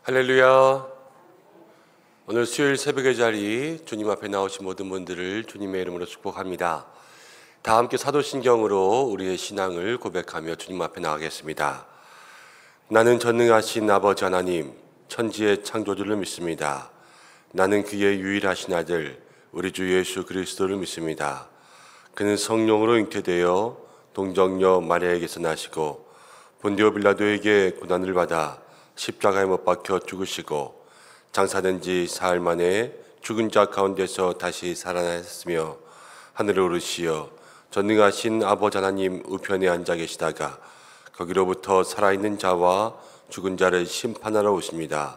할렐루야. 오늘 수요일 새벽의 자리 주님 앞에 나오신 모든 분들을 주님의 이름으로 축복합니다. 다 함께 사도신경으로 우리의 신앙을 고백하며 주님 앞에 나가겠습니다. 나는 전능하신 아버지 하나님, 천지의 창조주를 믿습니다. 나는 그의 유일하신 아들 우리 주 예수 그리스도를 믿습니다. 그는 성령으로 잉태되어 동정녀 마리아에게서 나시고 본디오 빌라도에게 고난을 받아 십자가에 못 박혀 죽으시고 장사된 지 사흘 만에 죽은 자 가운데서 다시 살아나셨으며 하늘을 오르시어 전능하신 아버지 하나님 우편에 앉아 계시다가 거기로부터 살아있는 자와 죽은 자를 심판하러 오십니다.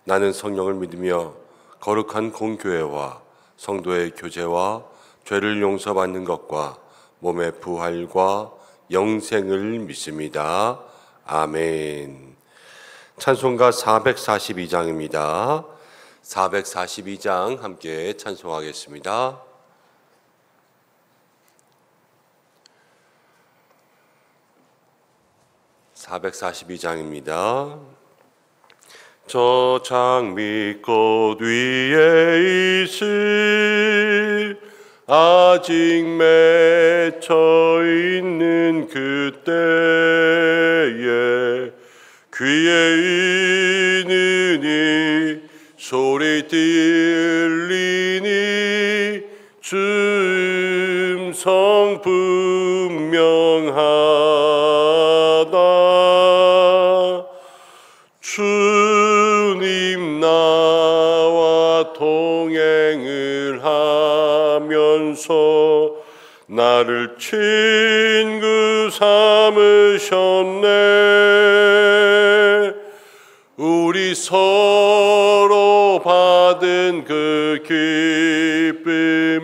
나는 성령을 믿으며 거룩한 공교회와 성도의 교제와 죄를 용서받는 것과 몸의 부활과 영생을 믿습니다. 아멘. 찬송가 442장입니다. 442장 함께 찬송하겠습니다. (442장입니다) 저 장미꽃 위에 있을 아직 맺혀 있는 그때에 귀에 있느니 소리 들리니 주 음성 분명하다. 주님 나와 동행을 하면서 나를 친구 삼으셨네. 우리 서로 받은 그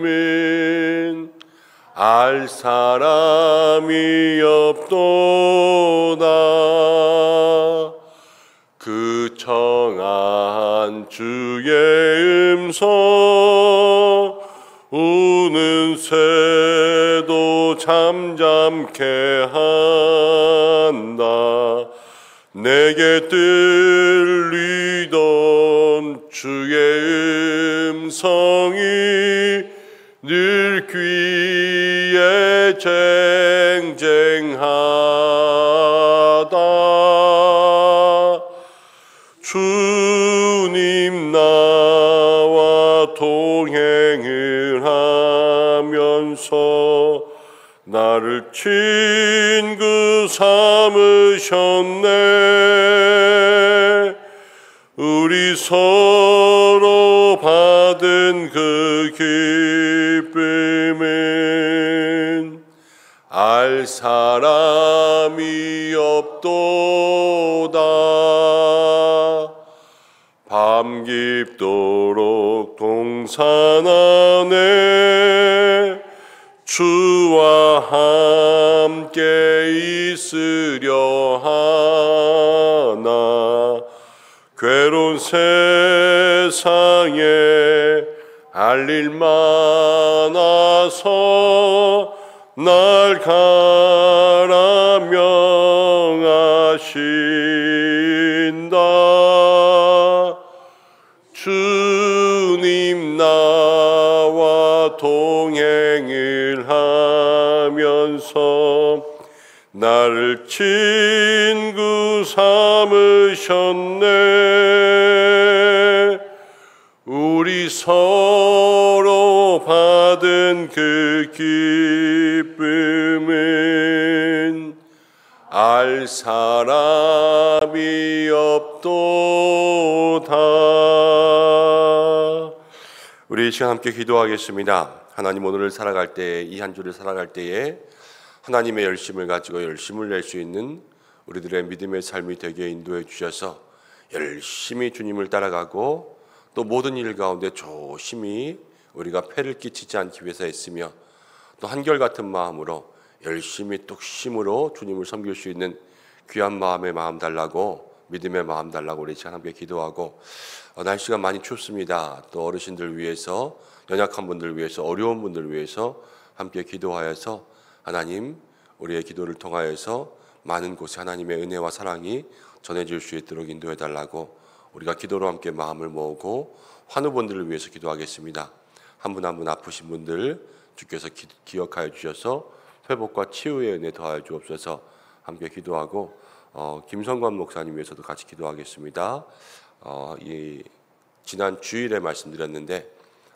기쁨은 알 사람이 없도다. 그 청한 주의 음성 우는 새도 잠잠케 한다. 내게 들리던 주의 음성이 늘 귀에 쟁쟁하다. 주님 나와 동행을 하면서 나를 친구 삼으셨네. 우리 서로 받은 그 기쁨은 알 사람이 없도다. 밤 깊도록 동산 안에 주와 함께 있으려 하나. 괴로운 세상에 할 일 많아서 날 가라 명하신다. 주님 나와 동행을 하면서 나를 친구 삼으셨네. 우리 서로 받은 그 기쁨은 알 사람이 없도다. 우리 이 시간 함께 기도하겠습니다. 하나님, 오늘을 살아갈 때, 이 한 주를 살아갈 때에 하나님의 열심을 가지고 열심을 낼 수 있는 우리들의 믿음의 삶이 되게 인도해 주셔서 열심히 주님을 따라가고 또 모든 일 가운데 조심히 우리가 폐를 끼치지 않기 위해서 애쓰며 또 한결같은 마음으로 열심히 뚝심으로 주님을 섬길 수 있는 귀한 마음의 마음 달라고, 믿음의 마음 달라고 우리 시간 함께 기도하고, 날씨가 많이 춥습니다. 또 어르신들 위해서, 연약한 분들 위해서, 어려운 분들 위해서 함께 기도하여서 하나님, 우리의 기도를 통하여서 많은 곳에 하나님의 은혜와 사랑이 전해질 수 있도록 인도해 달라고 우리가 기도로 함께 마음을 모으고 환우분들을 위해서 기도하겠습니다. 한 분 한 분 아프신 분들 주께서 기억하여 주셔서 회복과 치유의 은혜 더하여 주옵소서. 함께 기도하고 김성관 목사님 위해서도 같이 기도하겠습니다. 지난 주일에 말씀드렸는데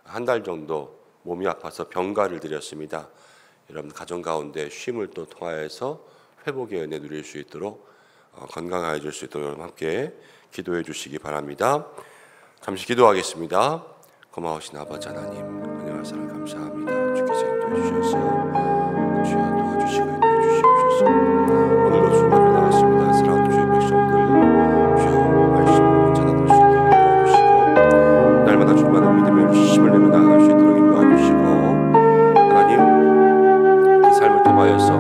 한 달 정도 몸이 아파서 병가를 드렸습니다. 여러분 가정 가운데 쉼을 또 통하여서 회복의 은혜 누릴 수 있도록 건강해질 수 있도록 여러분 함께 기도해 주시기 바랍니다. 잠시 기도하겠습니다. 고마우신 아버지 하나님, 은혜와 사랑 감사합니다. 주께서 인도해 주셔서 주여 도와주시고 인도해 주시옵소서. 오늘도 주님 앞에 나왔습니다. 사랑하는 주의 백성들 주여 말씀으로 원찬하는 수 있도록 인도해 주시고 날마다 주님만의 믿음의 힘을 내며 나아갈 수 있도록 인도해 주시고 하나님 그 삶을 통하여서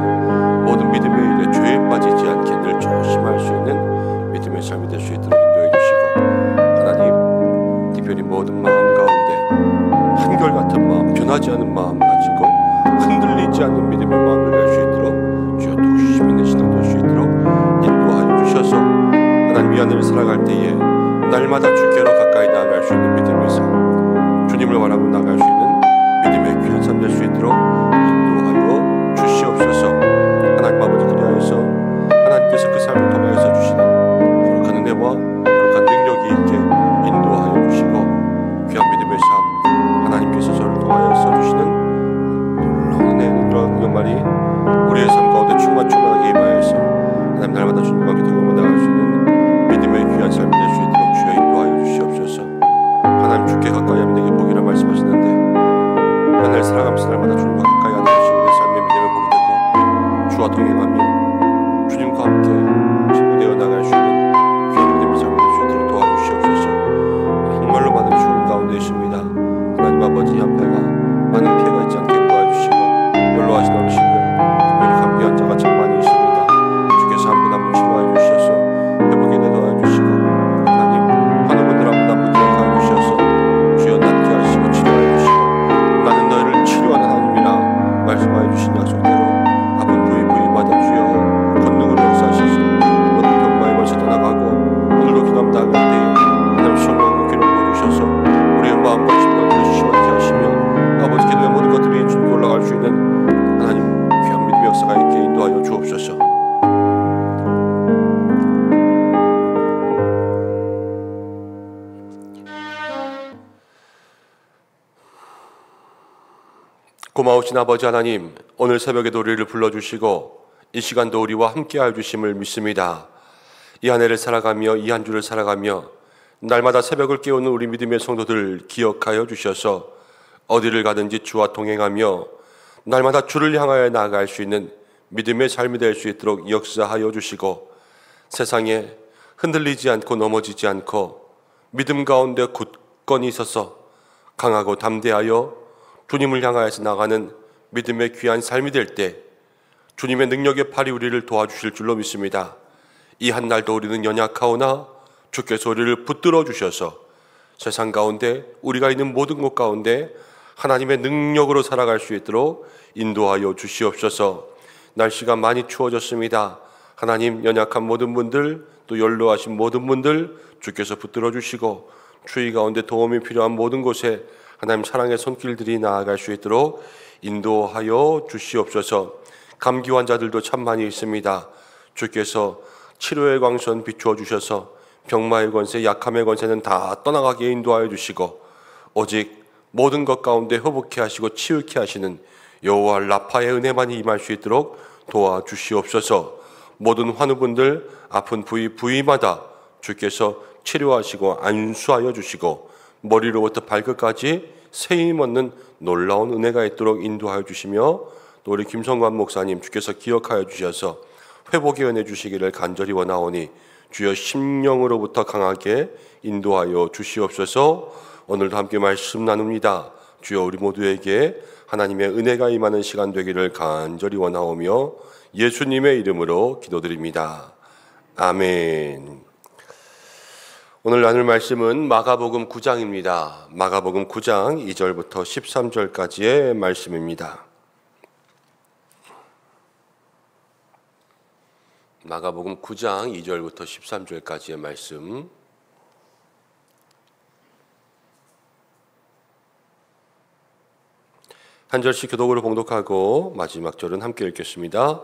모든 믿음의 일에 죄에 빠지지 않게 늘 조심할 수 있는 믿음의 삶이 될 수 있도록 인도해 주시고 하나님 특별히 모든 마음 가운데 한결같은 마음, 변하지 않은 마음 가지고 흔들리지 않는 믿음의 마음을 낼 수 있도록 주여 독심 있는 신앙 될 수 있도록 인도하여 주셔서 하나님 이 하늘을 살아갈 때에 날마다 주께로 가까이 나아갈 수 있는 믿음의 삶, 주님을 바라보고 나아갈 수 있는 믿음의 귀한 삶 될 수 있도록 인도하여 주시옵소서. 하나님 아버지 그리하여서 하나님께서 그 삶을 통하여서 주시는 거룩한 은혜와 거룩한 능력이 있게 인도하여 주시고 귀한 믿음의 삶, 하나님께서 저를 통하여서 주시는 놀라운 은혜와 말이 우리의 삶 가운데 충만하게 임하여서 하나님 날마다 주님과 함께 동행하며 나갈 수 있는 믿음의 귀한 삶이 될 수 있도록 주여 인도하여 주시옵소서. 하나님 주께 가까이 하면 내게 복이라 말씀하시는데 하나님을 사랑하면서 날마다 주님과 가까이 하는 것이 우리의 삶의 믿음의 복이 되고 주와 동행하며 주님과 함께 친구되어 나갈 수 있는 귀한 믿음의 삶이 될 수 있도록 도와주시옵소서. 정말로 많은 죽음 가운데 있습니다. 하나님 아버지 한패가 많은 피해가 있지 않게 도와주시고 연로하신 어르신들 특별히 감기한 자가 참 많이 있습니다. 주께서 한 분 한 분 치료하여 주셔서 회복에 내도하여 주시고 하나님 환우분들 한 분 한 분 기억하여 주셔서 주여 낫게 하시고 치료하여 주시고 나는 너희를 치료하는 하나님이라 말씀하여 주신 약속대로 아픈 부위마다 주여 권능으로 역사하셔서 모든 병마의 벌써 떠나가고 오늘도 기도하며 나아갈 때에 하나님 성령으로 기름 부어주셔서 우리의 마음과 심령을 시원케 하시며 아버지 기도의 모든 것들이 주님께 올라갈 수 있는 하나님 귀한 믿음의 역사가 있게 인도하여 주옵소서. 고마우신 아버지 하나님, 오늘 새벽에도 우리를 불러주시고 이 시간도 우리와 함께하여 주심을 믿습니다. 이 한 해를 살아가며 이 한 주를 살아가며 날마다 새벽을 깨우는 우리 믿음의 성도들 기억하여 주셔서 어디를 가든지 주와 동행하며 날마다 주를 향하여 나아갈 수 있는 믿음의 삶이 될 수 있도록 역사하여 주시고 세상에 흔들리지 않고 넘어지지 않고 믿음 가운데 굳건히 있어서 강하고 담대하여 주님을 향하여서 나가는 믿음의 귀한 삶이 될 때 주님의 능력의 팔이 우리를 도와주실 줄로 믿습니다. 이 한 날도 우리는 연약하오나 주께서 우리를 붙들어 주셔서 세상 가운데 우리가 있는 모든 곳 가운데 하나님의 능력으로 살아갈 수 있도록 인도하여 주시옵소서. 날씨가 많이 추워졌습니다. 하나님 연약한 모든 분들 또 연로하신 모든 분들 주께서 붙들어 주시고 추위 가운데 도움이 필요한 모든 곳에 하나님 사랑의 손길들이 나아갈 수 있도록 인도하여 주시옵소서. 감기 환자들도 참 많이 있습니다. 주께서 치료의 광선 비추어 주셔서 병마의 권세, 약함의 권세는 다 떠나가게 인도하여 주시고 오직 모든 것 가운데 회복케 하시고 치유케 하시는 여호와 라파의 은혜만이 임할 수 있도록 도와주시옵소서. 모든 환우분들 아픈 부위마다 주께서 치료하시고 안수하여 주시고 머리로부터 발끝까지 세임 얻는 놀라운 은혜가 있도록 인도하여 주시며 또 우리 김성관 목사님 주께서 기억하여 주셔서 회복의 은혜 주시기를 간절히 원하오니 주여 심령으로부터 강하게 인도하여 주시옵소서. 오늘도 함께 말씀 나눕니다. 주여 우리 모두에게 하나님의 은혜가 임하는 시간 되기를 간절히 원하오며 예수님의 이름으로 기도드립니다. 아멘. 오늘 나눌 말씀은 마가복음 9장입니다. 마가복음 9장 2절부터 13절까지의 말씀입니다. 마가복음 9장 2절부터 13절까지의 말씀. 한 절씩 교독으로 봉독하고 마지막 절은 함께 읽겠습니다.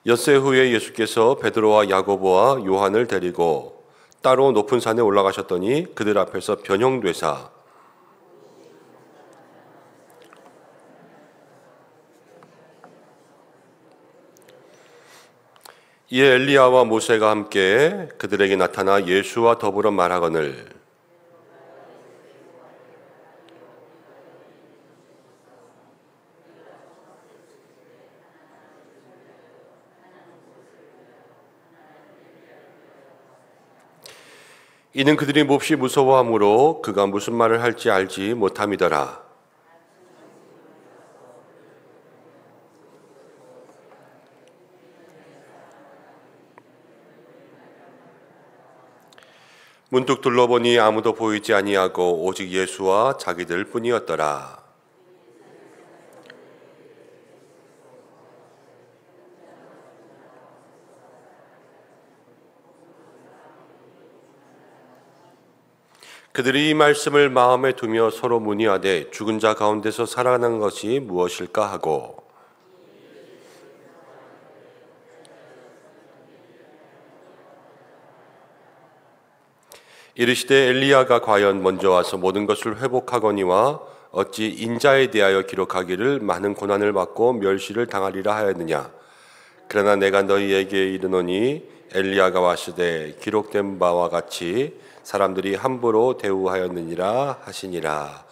엿새 후에 예수께서 베드로와 야고보와 요한을 데리고 따로 높은 산에 올라가셨더니 그들 앞에서 변형되사 이에 엘리야와 모세가 함께 그들에게 나타나 예수와 더불어 말하거늘 이는 그들이 몹시 무서워하므로 그가 무슨 말을 할지 알지 못함이더라. 문득 둘러보니 아무도 보이지 아니하고 오직 예수와 자기들 뿐이었더라. 그들이 이 말씀을 마음에 두며 서로 문의하되 죽은 자 가운데서 살아난 것이 무엇일까 하고 이르시되 엘리야가 과연 먼저 와서 모든 것을 회복하거니와 어찌 인자에 대하여 기록하기를 많은 고난을 받고 멸시를 당하리라 하였느냐. 그러나 내가 너희에게 이르노니 엘리야가 왔으되 기록된 바와 같이 사람들이 함부로 대우하였느니라 하시니라.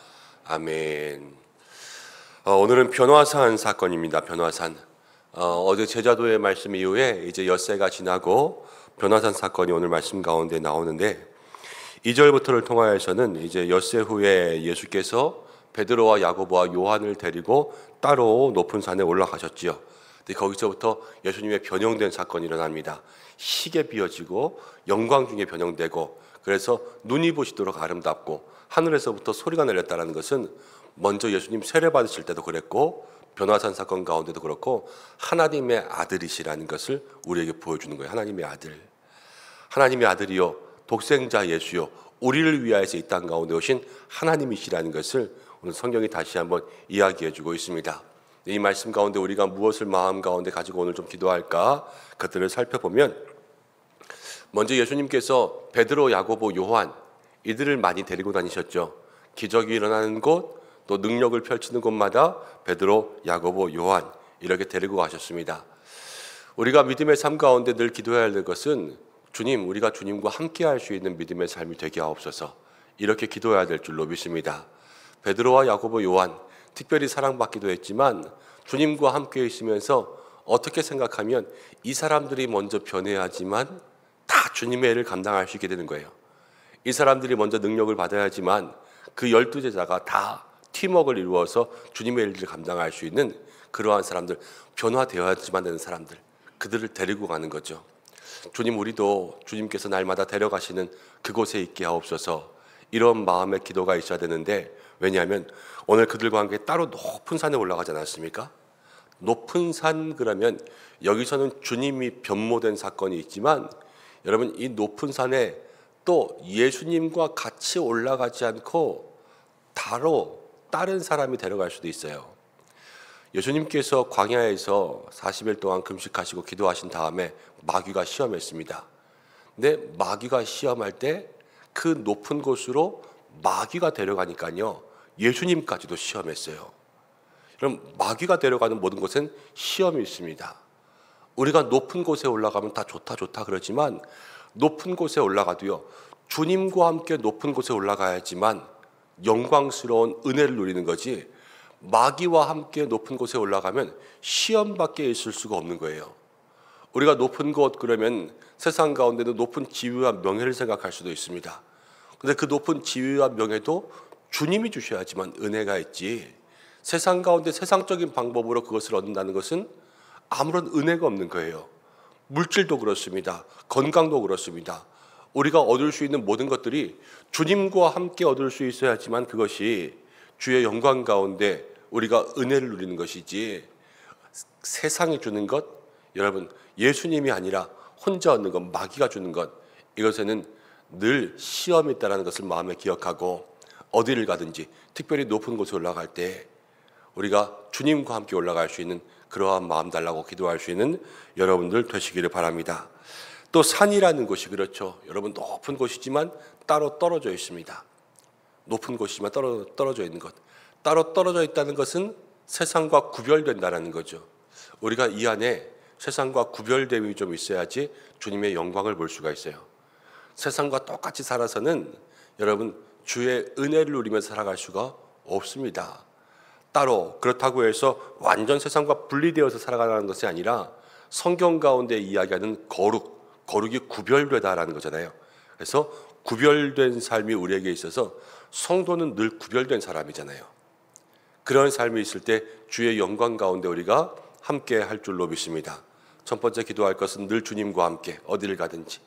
아멘. 오늘은 변화산 사건입니다. 변화산. 어제 제자도의 말씀 이후에 이제 엿새가 지나고 변화산 사건이 오늘 말씀 가운데 나오는데 2절부터를 통하여서는 이제 엿새 후에 예수께서 베드로와 야고보와 요한을 데리고 따로 높은 산에 올라가셨지요. 근데 거기서부터 예수님의 변형된 사건이 일어납니다. 희게 비어지고 영광 중에 변형되고 그래서 눈이 부시도록 아름답고 하늘에서부터 소리가 내렸다는 것은 먼저 예수님 세례 받으실 때도 그랬고 변화산 사건 가운데도 그렇고 하나님의 아들이시라는 것을 우리에게 보여주는 거예요. 하나님의 아들. 하나님의 아들이요 독생자 예수요 우리를 위하여서 이 땅 가운데 오신 하나님이시라는 것을 오늘 성경이 다시 한번 이야기해 주고 있습니다. 이 말씀 가운데 우리가 무엇을 마음 가운데 가지고 오늘 좀 기도할까 그것들을 살펴보면 먼저 예수님께서 베드로, 야고보, 요한 이들을 많이 데리고 다니셨죠. 기적이 일어나는 곳, 또 능력을 펼치는 곳마다 베드로, 야고보, 요한 이렇게 데리고 가셨습니다. 우리가 믿음의 삶 가운데 늘 기도해야 할 것은 주님, 우리가 주님과 함께 할 수 있는 믿음의 삶이 되게 하옵소서. 이렇게 기도해야 될 줄로 믿습니다. 베드로와 야고보, 요한 특별히 사랑받기도 했지만 주님과 함께 있으면서 어떻게 생각하면 이 사람들이 먼저 변해야 하지만 다 주님의 일을 감당할 수 있게 되는 거예요. 이 사람들이 먼저 능력을 받아야지만 그 12제자가 다 팀워크를 이루어서 주님의 일을 감당할 수 있는 그러한 사람들, 변화되어야지만 되는 사람들, 그들을 데리고 가는 거죠. 주님, 우리도 주님께서 날마다 데려가시는 그곳에 있게 하옵소서. 이런 마음의 기도가 있어야 되는데 왜냐하면 오늘 그들과 함께 따로 높은 산에 올라가지 않았습니까? 높은 산 그러면 여기서는 주님이 변모된 사건이 있지만 여러분 이 높은 산에 또 예수님과 같이 올라가지 않고 다른 사람이 데려갈 수도 있어요. 예수님께서 광야에서 40일 동안 금식하시고 기도하신 다음에 마귀가 시험했습니다. 근데 마귀가 시험할 때 그 높은 곳으로 마귀가 데려가니까요. 예수님까지도 시험했어요. 그럼 마귀가 데려가는 모든 곳은 시험이 있습니다. 우리가 높은 곳에 올라가면 다 좋다 그러지만 높은 곳에 올라가도요. 주님과 함께 높은 곳에 올라가야지만 영광스러운 은혜를 누리는 거지 마귀와 함께 높은 곳에 올라가면 시험밖에 있을 수가 없는 거예요. 우리가 높은 곳 그러면 세상 가운데도 높은 지위와 명예를 생각할 수도 있습니다. 그런데 그 높은 지위와 명예도 주님이 주셔야지만 은혜가 있지 세상 가운데 세상적인 방법으로 그것을 얻는다는 것은 아무런 은혜가 없는 거예요. 물질도 그렇습니다. 건강도 그렇습니다. 우리가 얻을 수 있는 모든 것들이 주님과 함께 얻을 수 있어야지만 그것이 주의 영광 가운데 우리가 은혜를 누리는 것이지 세상이 주는 것, 여러분 예수님이 아니라 혼자 얻는 것, 마귀가 주는 것, 이것에는 늘 시험이 있다는 것을 마음에 기억하고 어디를 가든지 특별히 높은 곳에 올라갈 때 우리가 주님과 함께 올라갈 수 있는 그러한 마음 달라고 기도할 수 있는 여러분들 되시기를 바랍니다. 또 산이라는 곳이 그렇죠. 여러분 높은 곳이지만 따로 떨어져 있습니다. 높은 곳이지만 떨어져 있는 것. 따로 떨어져 있다는 것은 세상과 구별된다는 거죠. 우리가 이 안에 세상과 구별됨이 좀 있어야지 주님의 영광을 볼 수가 있어요. 세상과 똑같이 살아서는 여러분 주의 은혜를 누리면서 살아갈 수가 없습니다. 따로 그렇다고 해서 완전 세상과 분리되어서 살아가는 것이 아니라 성경 가운데 이야기하는 거룩이 구별되다라는 거잖아요. 그래서 구별된 삶이 우리에게 있어서 성도는 늘 구별된 사람이잖아요. 그런 삶이 있을 때 주의 영광 가운데 우리가 함께 할 줄로 믿습니다. 첫 번째 기도할 것은 늘 주님과 함께 어디를 가든지,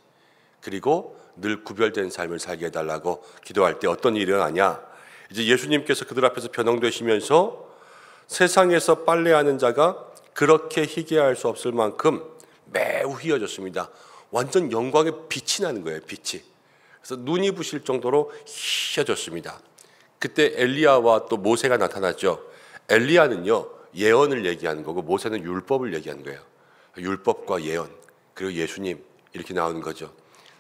그리고 늘 구별된 삶을 살게 해달라고 기도할 때 어떤 일이 일어나냐. 이제 예수님께서 그들 앞에서 변형되시면서 세상에서 빨래하는 자가 그렇게 희게할 수 없을 만큼 매우 희어졌습니다. 완전 영광의 빛이 나는 거예요. 빛이. 그래서 눈이 부실 정도로 희어졌습니다. 그때 엘리야와 또 모세가 나타났죠. 엘리야는요 예언을 얘기하는 거고, 모세는 율법을 얘기하는 거예요. 율법과 예언, 그리고 예수님, 이렇게 나오는 거죠.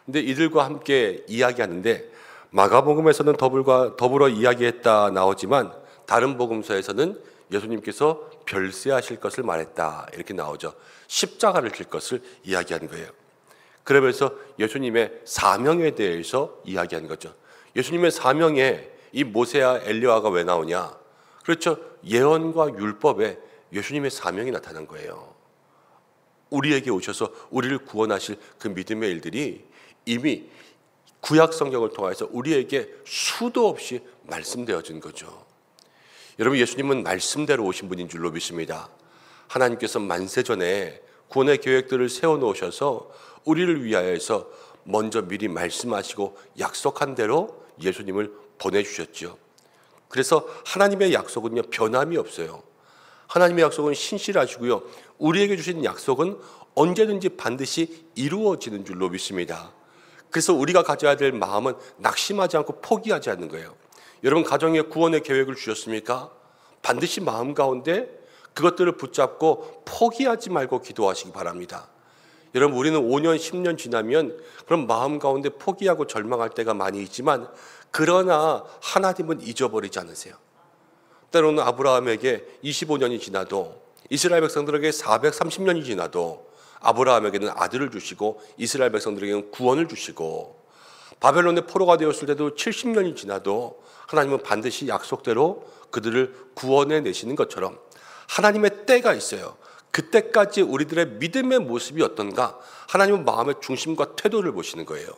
근데 이들과 함께 이야기하는데 마가복음에서는 더불어 이야기했다 나오지만 다른 복음서에서는 예수님께서 별세하실 것을 말했다 이렇게 나오죠. 십자가를 질 것을 이야기하는 거예요. 그러면서 예수님의 사명에 대해서 이야기하는 거죠. 예수님의 사명에 이 모세와 엘리야가 왜 나오냐? 그렇죠. 예언과 율법에 예수님의 사명이 나타난 거예요. 우리에게 오셔서 우리를 구원하실 그 믿음의 일들이 이미 구약 성경을 통해서 우리에게 수도 없이 말씀되어진 거죠. 여러분, 예수님은 말씀대로 오신 분인 줄로 믿습니다. 하나님께서 만세전에 구원의 계획들을 세워놓으셔서 우리를 위하여서 먼저 미리 말씀하시고 약속한 대로 예수님을 보내주셨죠. 그래서 하나님의 약속은요 변함이 없어요. 하나님의 약속은 신실하시고요, 우리에게 주신 약속은 언제든지 반드시 이루어지는 줄로 믿습니다. 그래서 우리가 가져야 될 마음은 낙심하지 않고 포기하지 않는 거예요. 여러분, 가정에 구원의 계획을 주셨습니까? 반드시 마음 가운데 그것들을 붙잡고 포기하지 말고 기도하시기 바랍니다. 여러분, 우리는 5년, 10년 지나면 그런 마음 가운데 포기하고 절망할 때가 많이 있지만, 그러나 하나님은 잊어버리지 않으세요. 때로는 아브라함에게 25년이 지나도, 이스라엘 백성들에게 430년이 지나도 아브라함에게는 아들을 주시고 이스라엘 백성들에게는 구원을 주시고, 바벨론의 포로가 되었을 때도 70년이 지나도 하나님은 반드시 약속대로 그들을 구원해 내시는 것처럼 하나님의 때가 있어요. 그때까지 우리들의 믿음의 모습이 어떤가? 하나님은 마음의 중심과 태도를 보시는 거예요.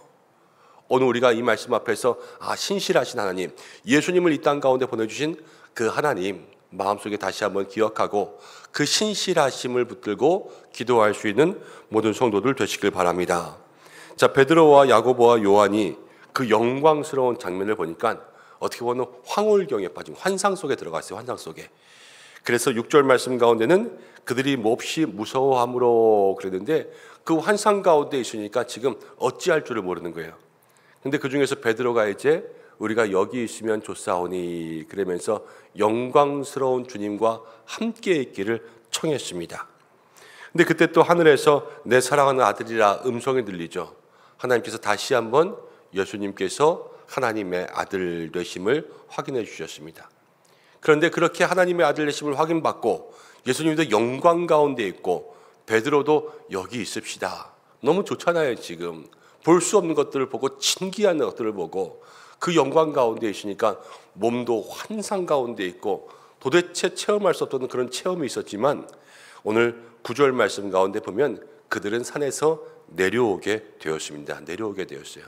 오늘 우리가 이 말씀 앞에서 신실하신 하나님, 예수님을 이 땅 가운데 보내주신 그 하나님 마음속에 다시 한번 기억하고 그 신실하심을 붙들고 기도할 수 있는 모든 성도들 되시길 바랍니다. 자, 베드로와 야고보와 요한이 그 영광스러운 장면을 보니까 어떻게 보면 황홀경에 빠진 환상 속에 들어갔어요. 환상 속에. 그래서 6절 말씀 가운데는 그들이 몹시 무서워함으로 그랬는데, 그 환상 가운데 있으니까 지금 어찌할 줄을 모르는 거예요. 근데 그 중에서 베드로가 이제 우리가 여기 있으면 좋사오니 그러면서 영광스러운 주님과 함께 있기를 청했습니다. 근데 그때 또 하늘에서 내 사랑하는 아들이라 음성이 들리죠. 하나님께서 다시 한번 예수님께서 하나님의 아들 되심을 확인해 주셨습니다. 그런데 그렇게 하나님의 아들 되심을 확인받고 예수님도 영광 가운데 있고 베드로도 여기 있읍시다. 너무 좋잖아요. 지금 볼 수 없는 것들을 보고, 신기한 것들을 보고 그 영광 가운데 있으니까 몸도 환상 가운데 있고 도대체 체험할 수 없던 그런 체험이 있었지만, 오늘 9절 말씀 가운데 보면 그들은 산에서 내려오게 되었습니다. 내려오게 되었어요.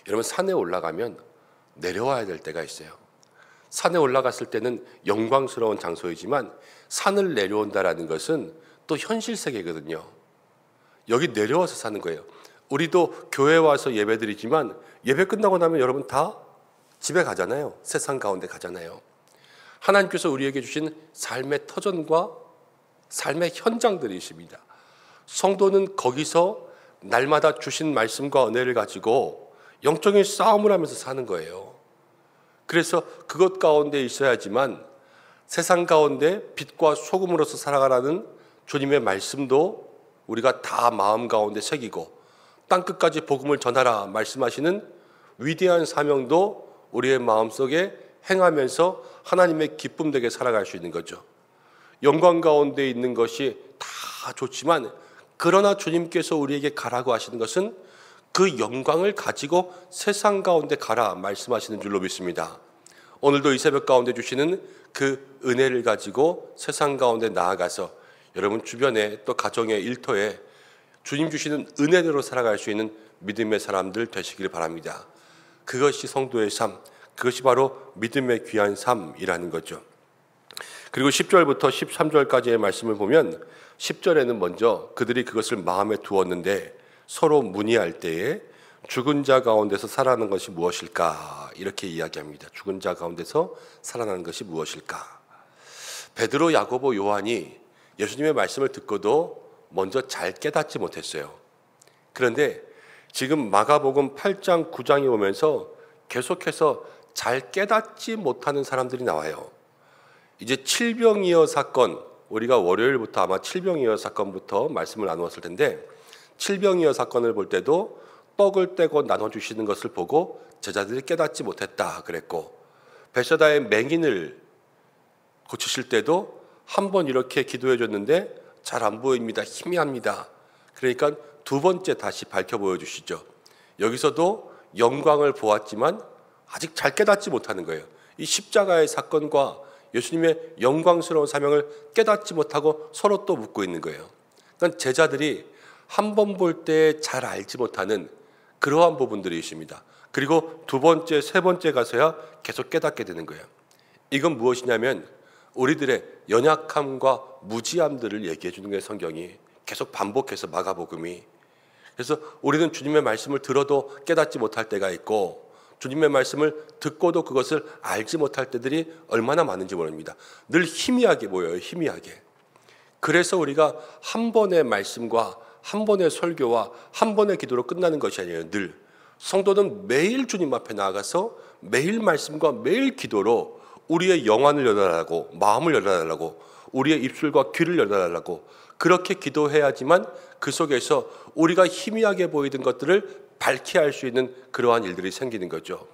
여러분, 산에 올라가면 내려와야 될 때가 있어요. 산에 올라갔을 때는 영광스러운 장소이지만 산을 내려온다라는 것은 또 현실 세계거든요. 여기 내려와서 사는 거예요. 우리도 교회 와서 예배드리지만 예배 끝나고 나면 여러분 다 집에 가잖아요. 세상 가운데 가잖아요. 하나님께서 우리에게 주신 삶의 터전과 삶의 현장들이 있습니다. 성도는 거기서 날마다 주신 말씀과 은혜를 가지고 영적인 싸움을 하면서 사는 거예요. 그래서 그것 가운데 있어야지만 세상 가운데 빛과 소금으로서 살아가라는 주님의 말씀도 우리가 다 마음 가운데 새기고 땅끝까지 복음을 전하라 말씀하시는 위대한 사명도 우리의 마음속에 행하면서 하나님의 기쁨 되게 살아갈 수 있는 거죠. 영광 가운데 있는 것이 다 좋지만 그러나 주님께서 우리에게 가라고 하시는 것은 그 영광을 가지고 세상 가운데 가라 말씀하시는 줄로 믿습니다. 오늘도 이 새벽 가운데 주시는 그 은혜를 가지고 세상 가운데 나아가서 여러분 주변에 또 가정의 일터에 주님 주시는 은혜대로 살아갈 수 있는 믿음의 사람들 되시길 바랍니다. 그것이 성도의 삶, 그것이 바로 믿음의 귀한 삶이라는 거죠. 그리고 10절부터 13절까지의 말씀을 보면 10절에는 먼저 그들이 그것을 마음에 두었는데 서로 문의할 때에 죽은 자 가운데서 살아나는 것이 무엇일까 이렇게 이야기합니다. 죽은 자 가운데서 살아나는 것이 무엇일까. 베드로, 야고보, 요한이 예수님의 말씀을 듣고도 먼저 잘 깨닫지 못했어요. 그런데 지금 마가복음 8장 9장에 오면서 계속해서 잘 깨닫지 못하는 사람들이 나와요. 이제 칠병이어 사건, 우리가 월요일부터 아마 칠병이어 사건부터 말씀을 나누었을 텐데 칠병이어 사건을 볼 때도 떡을 떼고 나눠주시는 것을 보고 제자들이 깨닫지 못했다 그랬고, 베세다의 맹인을 고치실 때도 한 번 이렇게 기도해 줬는데 잘 안 보입니다. 희미합니다. 그러니까 두 번째 다시 밝혀 보여주시죠. 여기서도 영광을 보았지만 아직 잘 깨닫지 못하는 거예요. 이 십자가의 사건과 예수님의 영광스러운 사명을 깨닫지 못하고 서로 또 묻고 있는 거예요. 그러니까 제자들이 한 번 볼 때 잘 알지 못하는 그러한 부분들이 있습니다. 그리고 두 번째, 세 번째 가서야 계속 깨닫게 되는 거예요. 이건 무엇이냐면 우리들의 연약함과 무지함들을 얘기해 주는 게 성경이 계속 반복해서 마가복음이. 그래서 우리는 주님의 말씀을 들어도 깨닫지 못할 때가 있고 주님의 말씀을 듣고도 그것을 알지 못할 때들이 얼마나 많은지 모릅니다. 늘 희미하게 보여요. 희미하게. 그래서 우리가 한 번의 말씀과 한 번의 설교와 한 번의 기도로 끝나는 것이 아니에요. 늘 성도는 매일 주님 앞에 나아가서 매일 말씀과 매일 기도로 우리의 영안을 열어달라고, 마음을 열어달라고, 우리의 입술과 귀를 열어달라고 그렇게 기도해야지만 그 속에서 우리가 희미하게 보이던 것들을 밝게 할 수 있는 그러한 일들이 생기는 거죠.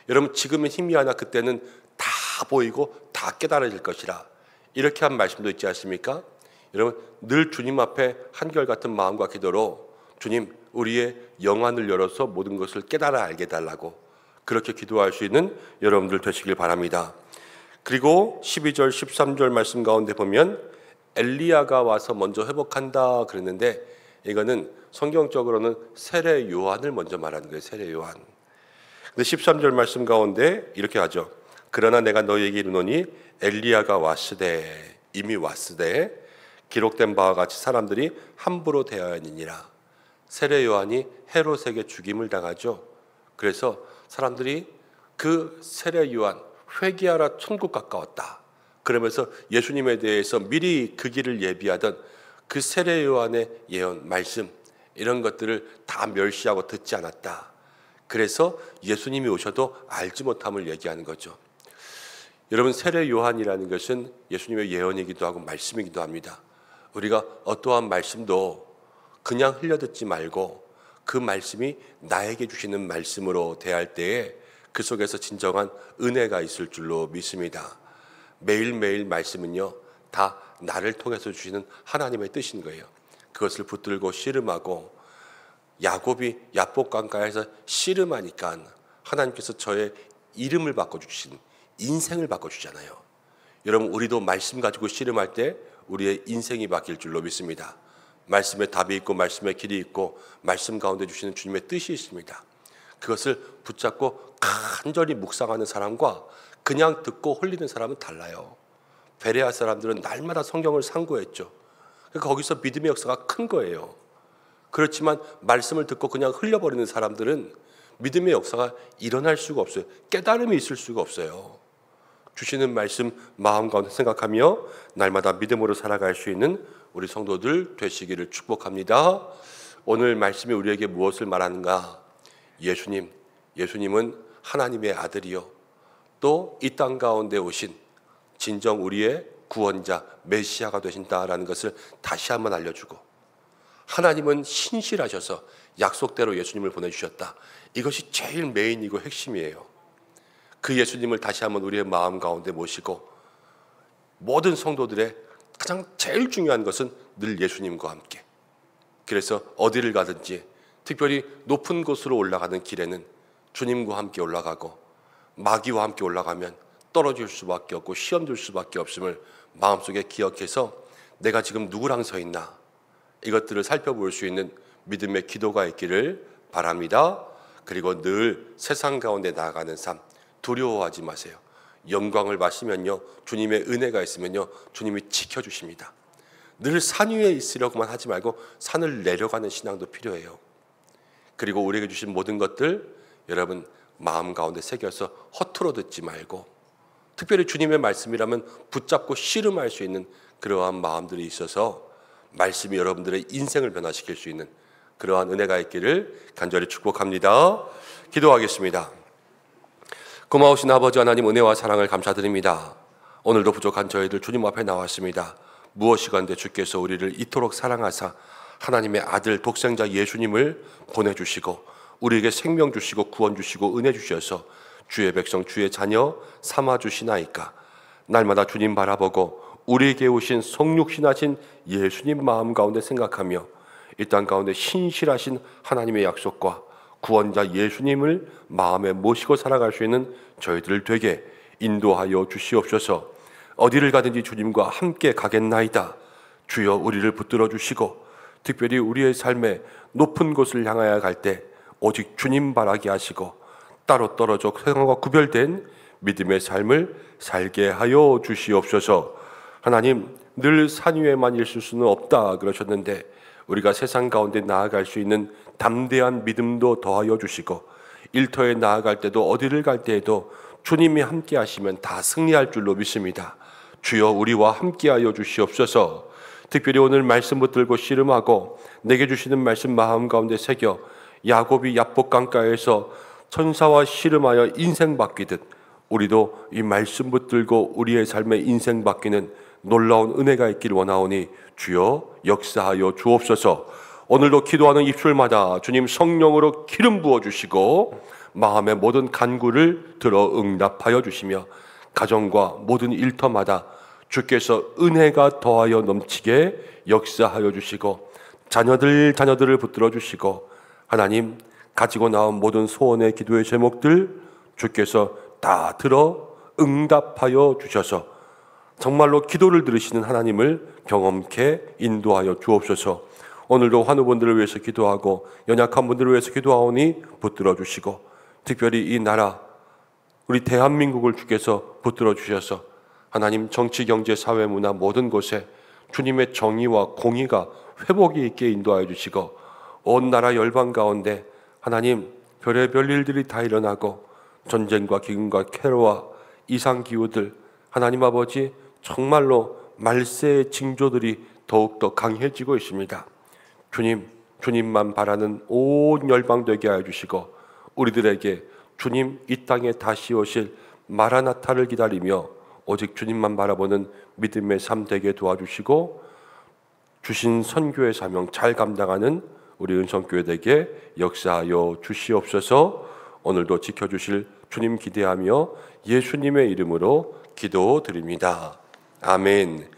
여러분 지금은 희미하나 그때는 다 보이고 다 깨달아질 것이라 이렇게 한 말씀도 있지 않습니까? 여러분 늘 주님 앞에 한결같은 마음과 기도로 주님 우리의 영안을 열어서 모든 것을 깨달아 알게 달라고 그렇게 기도할 수 있는 여러분들 되시길 바랍니다. 그리고 12절 13절 말씀 가운데 보면 엘리야가 와서 먼저 회복한다 그랬는데 이거는 성경적으로는 세례 요한을 먼저 말하는 거예요. 세례 요한. 근데 13절 말씀 가운데 이렇게 하죠. 그러나 내가 너희에게 이르노니 엘리야가 왔으되 이미 왔으되 기록된 바와 같이 사람들이 함부로 대하였느니라. 세례 요한이 헤롯에게 죽임을 당하죠. 그래서 사람들이 그 세례 요한 회개하라 천국 가까웠다. 그러면서 예수님에 대해서 미리 그 길을 예비하던 그 세례 요한의 예언 말씀 이런 것들을 다 멸시하고 듣지 않았다. 그래서 예수님이 오셔도 알지 못함을 얘기하는 거죠. 여러분 세례 요한이라는 것은 예수님의 예언이기도 하고 말씀이기도 합니다. 우리가 어떠한 말씀도 그냥 흘려듣지 말고 그 말씀이 나에게 주시는 말씀으로 대할 때에 그 속에서 진정한 은혜가 있을 줄로 믿습니다. 매일매일 말씀은요 다 나를 통해서 주시는 하나님의 뜻인 거예요. 그것을 붙들고 씨름하고 야곱이 야복강가에서 씨름하니까 하나님께서 저의 이름을 바꿔주신 인생을 바꿔주잖아요. 여러분 우리도 말씀 가지고 씨름할 때 우리의 인생이 바뀔 줄로 믿습니다. 말씀에 답이 있고 말씀에 길이 있고 말씀 가운데 주시는 주님의 뜻이 있습니다. 그것을 붙잡고 간절히 묵상하는 사람과 그냥 듣고 홀리는 사람은 달라요. 베레아 사람들은 날마다 성경을 상고했죠. 그러니까 거기서 믿음의 역사가 큰 거예요. 그렇지만 말씀을 듣고 그냥 흘려버리는 사람들은 믿음의 역사가 일어날 수가 없어요. 깨달음이 있을 수가 없어요. 주시는 말씀 마음 가운데 생각하며 날마다 믿음으로 살아갈 수 있는 우리 성도들 되시기를 축복합니다. 오늘 말씀이 우리에게 무엇을 말하는가? 예수님은 하나님의 아들이요 또 이 땅 가운데 오신 진정 우리의 구원자 메시아가 되신다라는 것을 다시 한번 알려주고, 하나님은 신실하셔서 약속대로 예수님을 보내주셨다. 이것이 제일 메인이고 핵심이에요. 그 예수님을 다시 한번 우리의 마음 가운데 모시고, 모든 성도들의 가장 제일 중요한 것은 늘 예수님과 함께. 그래서 어디를 가든지, 특별히 높은 곳으로 올라가는 길에는 주님과 함께 올라가고, 마귀와 함께 올라가면 떨어질 수밖에 없고 시험 들 수밖에 없음을 마음속에 기억해서 내가 지금 누구랑 서 있나, 이것들을 살펴볼 수 있는 믿음의 기도가 있기를 바랍니다. 그리고 늘 세상 가운데 나아가는 삶 두려워하지 마세요. 영광을 마시면요, 주님의 은혜가 있으면요, 주님이 지켜주십니다. 늘 산 위에 있으려고만 하지 말고 산을 내려가는 신앙도 필요해요. 그리고 우리에게 주신 모든 것들 여러분 마음 가운데 새겨서 허투루 듣지 말고, 특별히 주님의 말씀이라면 붙잡고 씨름할 수 있는 그러한 마음들이 있어서 말씀이 여러분들의 인생을 변화시킬 수 있는 그러한 은혜가 있기를 간절히 축복합니다. 기도하겠습니다. 고마우신 아버지 하나님, 은혜와 사랑을 감사드립니다. 오늘도 부족한 저희들 주님 앞에 나왔습니다. 무엇이건대 주께서 우리를 이토록 사랑하사 하나님의 아들 독생자 예수님을 보내주시고 우리에게 생명 주시고 구원 주시고 은혜 주셔서 주의 백성 주의 자녀 삼아주시나이까. 날마다 주님 바라보고 우리에게 오신 성육신하신 예수님 마음 가운데 생각하며 이 땅 가운데 신실하신 하나님의 약속과 구원자 예수님을 마음에 모시고 살아갈 수 있는 저희들 되게 인도하여 주시옵소서. 어디를 가든지 주님과 함께 가겠나이다. 주여 우리를 붙들어 주시고 특별히 우리의 삶에 높은 곳을 향하여 갈 때 오직 주님 바라게 하시고 따로 떨어져 세상과 구별된 믿음의 삶을 살게 하여 주시옵소서. 하나님, 늘 산 위에만 있을 수는 없다 그러셨는데 우리가 세상 가운데 나아갈 수 있는 담대한 믿음도 더하여 주시고 일터에 나아갈 때도 어디를 갈 때에도 주님이 함께 하시면 다 승리할 줄로 믿습니다. 주여 우리와 함께하여 주시옵소서. 특별히 오늘 말씀 붙들고 씨름하고 내게 주시는 말씀 마음 가운데 새겨 야곱이 야복 강가에서 천사와 씨름하여 인생 바뀌듯 우리도 이 말씀 붙들고 우리의 삶에 인생 바뀌는 놀라운 은혜가 있기를 원하오니 주여 역사하여 주옵소서. 오늘도 기도하는 입술마다 주님 성령으로 기름 부어주시고 마음의 모든 간구를 들어 응답하여 주시며 가정과 모든 일터마다 주께서 은혜가 더하여 넘치게 역사하여 주시고 자녀들을 붙들어 주시고 하나님 가지고 나온 모든 소원의 기도의 제목들 주께서 다 들어 응답하여 주셔서 정말로 기도를 들으시는 하나님을 경험케 인도하여 주옵소서. 오늘도 환우분들을 위해서 기도하고 연약한 분들을 위해서 기도하오니 붙들어 주시고 특별히 이 나라 우리 대한민국을 주께서 붙들어 주셔서 하나님 정치, 경제, 사회, 문화 모든 곳에 주님의 정의와 공의가 회복이 있게 인도하여 주시고 온 나라 열방 가운데 하나님 별의별 일들이 다 일어나고 전쟁과 기근과 테러와 이상기후들 하나님 아버지 정말로 말세의 징조들이 더욱더 강해지고 있습니다. 주님만 바라는 온 열방 되게 하여 주시고 우리들에게 주님 이 땅에 다시 오실 마라나타를 기다리며 오직 주님만 바라보는 믿음의 삶 되게 도와주시고 주신 선교의 사명 잘 감당하는 우리 은성교회에게 역사하여 주시옵소서. 오늘도 지켜주실 주님 기대하며 예수님의 이름으로 기도드립니다. 아멘.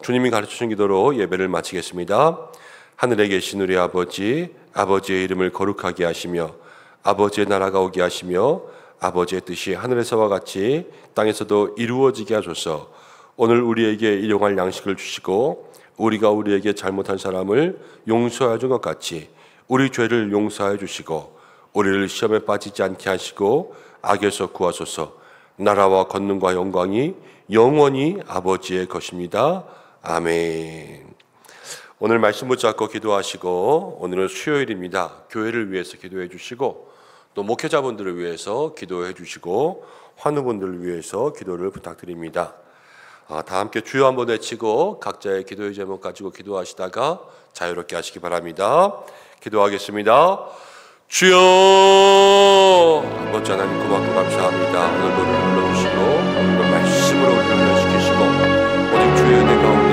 주님이 가르치신 기도로 예배를 마치겠습니다. 하늘에 계신 우리 아버지, 아버지의 이름을 거룩하게 하시며 아버지의 나라가 오게 하시며 아버지의 뜻이 하늘에서와 같이 땅에서도 이루어지게 하소서. 오늘 우리에게 일용할 양식을 주시고 우리가 우리에게 잘못한 사람을 용서해 준 것 같이 우리 죄를 용서해 주시고 우리를 시험에 빠지지 않게 하시고 악에서 구하소서. 나라와 권능과 영광이 영원히 아버지의 것입니다. 아멘. 오늘 말씀 붙잡고 기도하시고 오늘은 수요일입니다. 교회를 위해서 기도해 주시고 또 목회자분들을 위해서 기도해 주시고 환우분들을 위해서 기도를 부탁드립니다. 다 함께 주여 한번 외치고 각자의 기도의 제목 가지고 기도하시다가 자유롭게 하시기 바랍니다. 기도하겠습니다. 주여 아버지 하나님 고맙고 감사합니다. 오늘도 우리를 불러주시고 오늘도 말씀으로 우리를 연식해 주의 은혜가